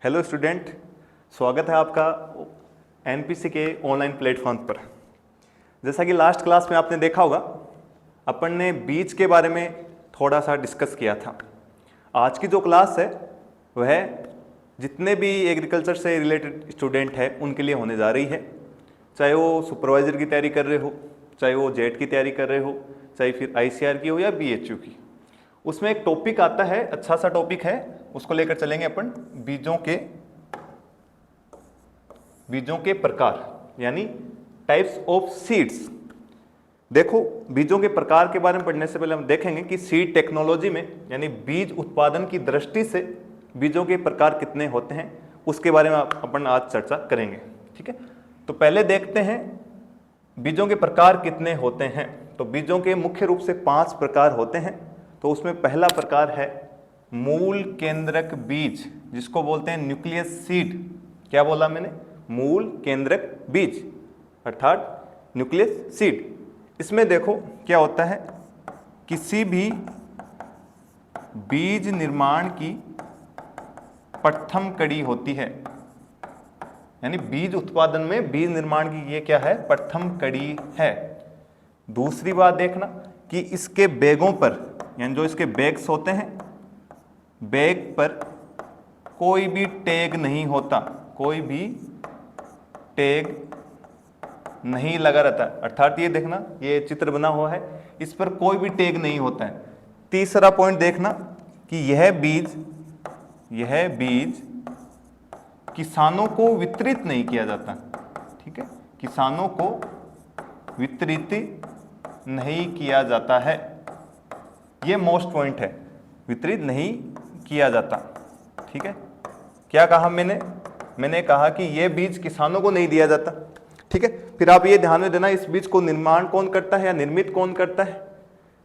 Hello student, स्वागत है आपका एनपीसी के ऑनलाइन प्लेटफॉर्म पर। जैसा कि लास्ट क्लास में आपने देखा होगा, अपन ने बीज के बारे में थोड़ा सा डिस्कस किया था। आज की जो क्लास है वह जितने भी एग्रीकल्चर से रिलेटेड स्टूडेंट हैं उनके लिए होने जा रही है। चाहे वो सुपरवाइज़र की तैयारी कर रहे हो, चाहे वो जेट की तैयारी कर रहे हो, चाहे फिर आईसीआर की हो या बीएचयू की। उसमें एक टॉपिक आता है, अच्छा सा टॉपिक है, उसको लेकर चलेंगे अपन। बीजों के प्रकार यानी टाइप्स ऑफ सीड्स। देखो, बीजों के प्रकार के बारे में पढ़ने से पहले हम देखेंगे कि सीड टेक्नोलॉजी में यानी बीज उत्पादन की दृष्टि से बीजों के प्रकार कितने होते हैं, उसके बारे में अपन आज चर्चा करेंगे। ठीक है, तो पहले देखते हैं बीजों के प्रकार कितने होते हैं। तो बीजों के मुख्य रूप से 5 प्रकार होते हैं। तो उसमें पहला प्रकार है मूल केंद्रक बीज, जिसको बोलते हैं न्यूक्लियस सीड। क्या बोला मैंने? मूल केंद्रक बीज अर्थात न्यूक्लियस सीड। इसमें देखो क्या होता है, किसी भी बीज निर्माण की प्रथम कड़ी होती है, यानी बीज उत्पादन में बीज निर्माण की ये क्या है? प्रथम कड़ी है। दूसरी बात देखना कि इसके बैगों पर, यानी जो इसके बैग्स होते हैं, बैग पर कोई भी टैग नहीं होता, कोई भी टैग नहीं लगा रहता। अर्थात ये देखना, ये चित्र बना हुआ है, इस पर कोई भी टैग नहीं होता है। तीसरा पॉइंट देखना कि यह बीज किसानों को वितरित नहीं किया जाता। ठीक है, किसानों को वितरित नहीं किया जाता है, ये मोस्ट पॉइंट है, वितरित नहीं किया जाता। ठीक है, क्या कहा मैंने कहा कि यह बीज किसानों को नहीं दिया जाता। ठीक है, फिर आप ये ध्यान में देना, इस बीज को निर्माण कौन करता है या निर्मित कौन करता है?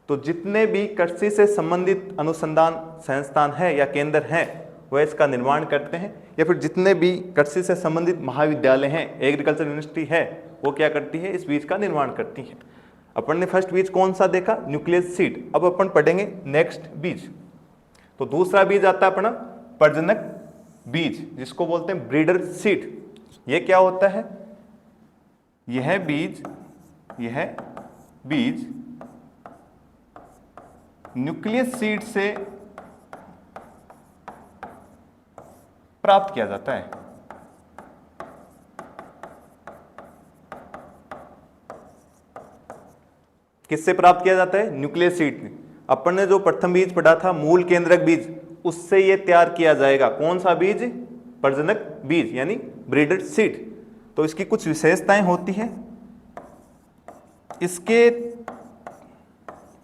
तो जितने भी कृषि से संबंधित अनुसंधान संस्थान है या केंद्र हैं वह इसका निर्माण करते हैं, या फिर जितने भी कृषि से संबंधित महाविद्यालय हैं, एग्रीकल्चर यूनिवर्सिटी है, वो क्या करती है? इस बीज का निर्माण करती है। अपन ने फर्स्ट बीज कौन सा देखा? Nucleus seed. अब अपन पढ़ेंगे नेक्स्ट बीज। तो दूसरा बीज आता है अपना प्रजनक बीज, जिसको बोलते हैं ब्रीडर सीड। ये क्या होता है? यह बीज न्यूक्लियस सीड से प्राप्त किया जाता है। किससे प्राप्त किया जाता है? Nucleus seed. अपन ने जो प्रथम बीज पढ़ा था मूल केंद्रक बीज, उससे यह तैयार किया जाएगा। कौन सा बीज? प्रजनक बीज यानी ब्रीडर सीड। तो इसकी कुछ विशेषताएं होती हैं। इसके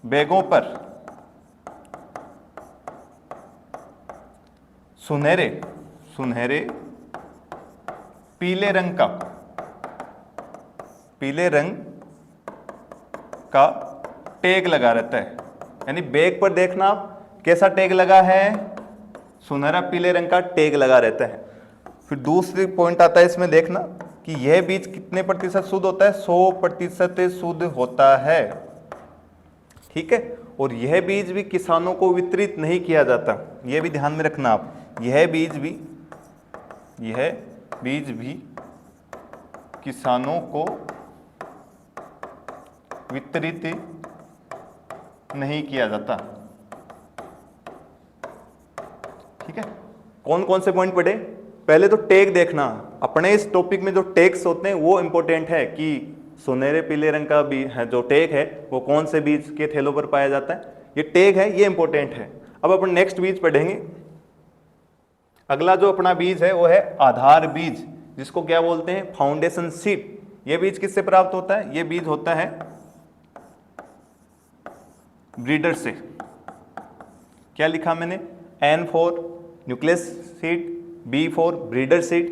बैगों पर सुनहरे पीले रंग का टैग लगा रहता है। यानी बैग पर देखना आप कैसा टैग लगा है? सुनहरा पीले रंग का टैग लगा रहता है। फिर दूसरी पॉइंट आता है इसमें, देखना कि यह बीज कितने प्रतिशत शुद्ध होता है? 100% शुद्ध होता है। ठीक है, और यह बीज भी किसानों को वितरित नहीं किया जाता, यह भी ध्यान में रखना आप। यह बीज भी किसानों को वितरित नहीं किया जाता। ठीक है, कौन कौन से पॉइंट पढ़े? पहले तो टैग देखना। अपने इस टॉपिक में जो टैग्स होते हैं वो इंपॉर्टेंट है कि सुनहरे पीले रंग का बीज है, जो टैग है वो कौन से बीज के थैलों पर पाया जाता है, ये टैग है, ये इंपॉर्टेंट है। अब अपन नेक्स्ट बीज पढ़ेंगे। अगला जो अपना बीज है वो है आधार बीज, जिसको क्या बोलते हैं? Foundation seed. ये बीज किससे प्राप्त होता है? ये बीज होता है ब्रीडर से। क्या लिखा मैंने? N for nucleus seed, B for breeder seed.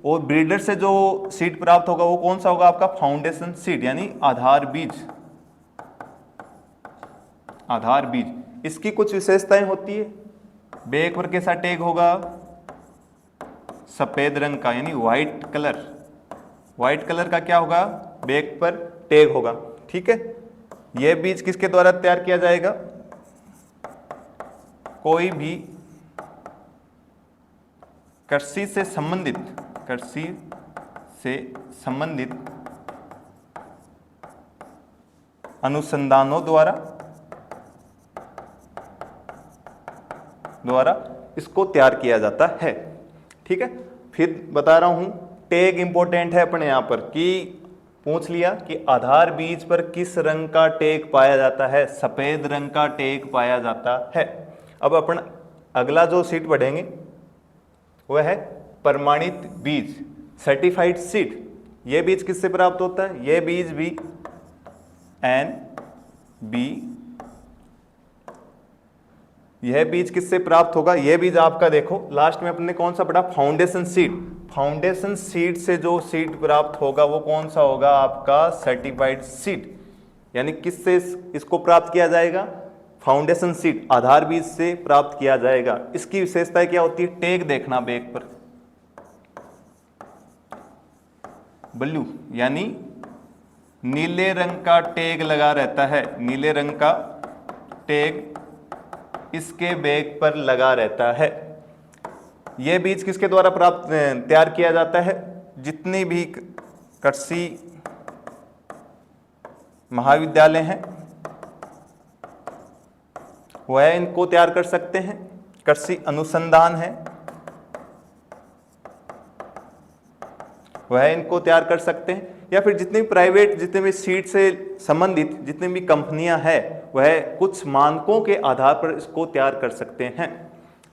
और ब्रीडर से जो सीड प्राप्त होगा वो कौन सा होगा? आपका फाउंडेशन सीड यानी आधार बीज। आधार बीज, इसकी कुछ विशेषताएं होती है। बैग पर कैसा टैग होगा? सफेद रंग का यानी व्हाइट कलर का क्या होगा? बैग पर टैग होगा। ठीक है, यह बीज किसके द्वारा तैयार किया जाएगा? कोई भी कृषि से संबंधित अनुसंधानों द्वारा इसको तैयार किया जाता है। ठीक है, फिर बता रहा हूं, टैग इंपॉर्टेंट है अपने यहां पर कि पूछ लिया कि आधार बीज पर किस रंग का टैग पाया जाता है, सफेद रंग का टैग पाया जाता है। अब अपन अगला जो सीड पढ़ेंगे वह है प्रमाणित बीज, सर्टिफाइड सीड। यह बीज किससे प्राप्त होता है, यह बीज भी यह बीज किससे प्राप्त होगा, यह बीज आपका देखो लास्ट में अपने कौन सा पढ़ा, फाउंडेशन सीड। फाउंडेशन सीड से जो सीड प्राप्त होगा वो कौन सा होगा, आपका सर्टिफाइड सीड। यानी किससे इसको प्राप्त किया जाएगा, फाउंडेशन सीड, आधार बीज से प्राप्त किया जाएगा। इसकी विशेषता क्या होती है, टैग देखना बैक पर ब्लू, यानी नीले रंग का टैग लगा रहता है, नीले रंग का टैग इसके बैग पर लगा रहता है। यह बीज किसके द्वारा प्राप्त तैयार किया जाता है, जितने भी कृषि महाविद्यालय हैं वह इनको तैयार कर सकते हैं, कृषि अनुसंधान है वह इनको तैयार कर सकते हैं, या फिर जितने भी प्राइवेट, जितने भी सीड से संबंधित जितनी भी कंपनियां हैं वह कुछ मानकों के आधार पर इसको तैयार कर सकते हैं।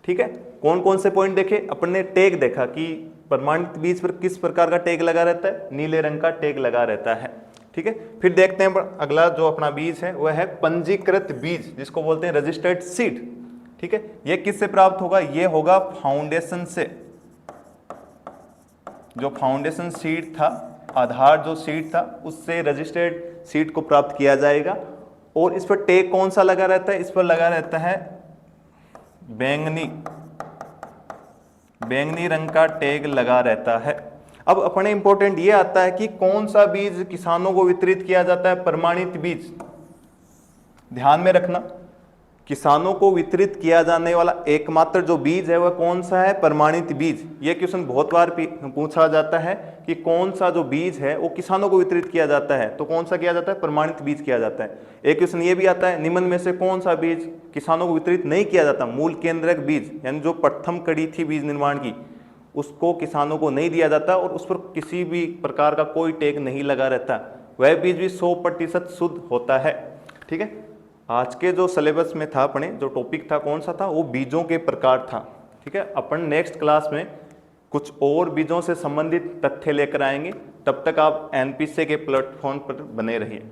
ठीक है, कौन कौन से पॉइंट देखे, अपन ने टैग देखा कि प्रमाणित बीज पर किस प्रकार का टैग लगा रहता है, नीले रंग का टैग लगा रहता है। ठीक है, फिर देखते हैं अगला जो अपना बीज है वह है पंजीकृत बीज, जिसको बोलते हैं रजिस्टर्ड सीड। ठीक है, यह किससे प्राप्त होगा, यह होगा फाउंडेशन से। जो फाउंडेशन सीड था, आधार जो सीड था, उससे रजिस्टर्ड सीड को प्राप्त किया जाएगा। और इस पर टैग कौन सा लगा रहता है, इस पर लगा रहता है बैंगनी रंग का टैग लगा रहता है। अब अपने इंपॉर्टेंट ये आता है कि कौन सा बीज किसानों को वितरित किया जाता है, प्रमाणित बीज। ध्यान में रखना, किसानों को वितरित किया जाने वाला एकमात्र जो बीज है वह कौन सा है, प्रमाणित बीज। यह क्वेश्चन बहुत बार पूछा जाता है कि कौन सा जो बीज है वो किसानों को वितरित किया जाता है, तो कौन सा किया जाता है, प्रमाणित बीज किया जाता है। एक क्वेश्चन ये भी आता है, निम्न में से कौन सा बीज किसानों को वितरित नहीं किया जाता, मूल केंद्रक बीज, यानी जो प्रथम कड़ी थी बीज निर्माण की, उसको किसानों को नहीं दिया जाता और उस पर किसी भी प्रकार का कोई टैग नहीं लगा रहता, वह बीज भी 100% शुद्ध होता है। ठीक है, आज के जो सिलेबस में था अपने जो टॉपिक था कौन सा था, वो बीजों के प्रकार था। ठीक है, अपन नेक्स्ट क्लास में कुछ और बीजों से संबंधित तथ्य लेकर आएंगे। तब तक आप एनपीसी के प्लेटफॉर्म पर बने रहिए।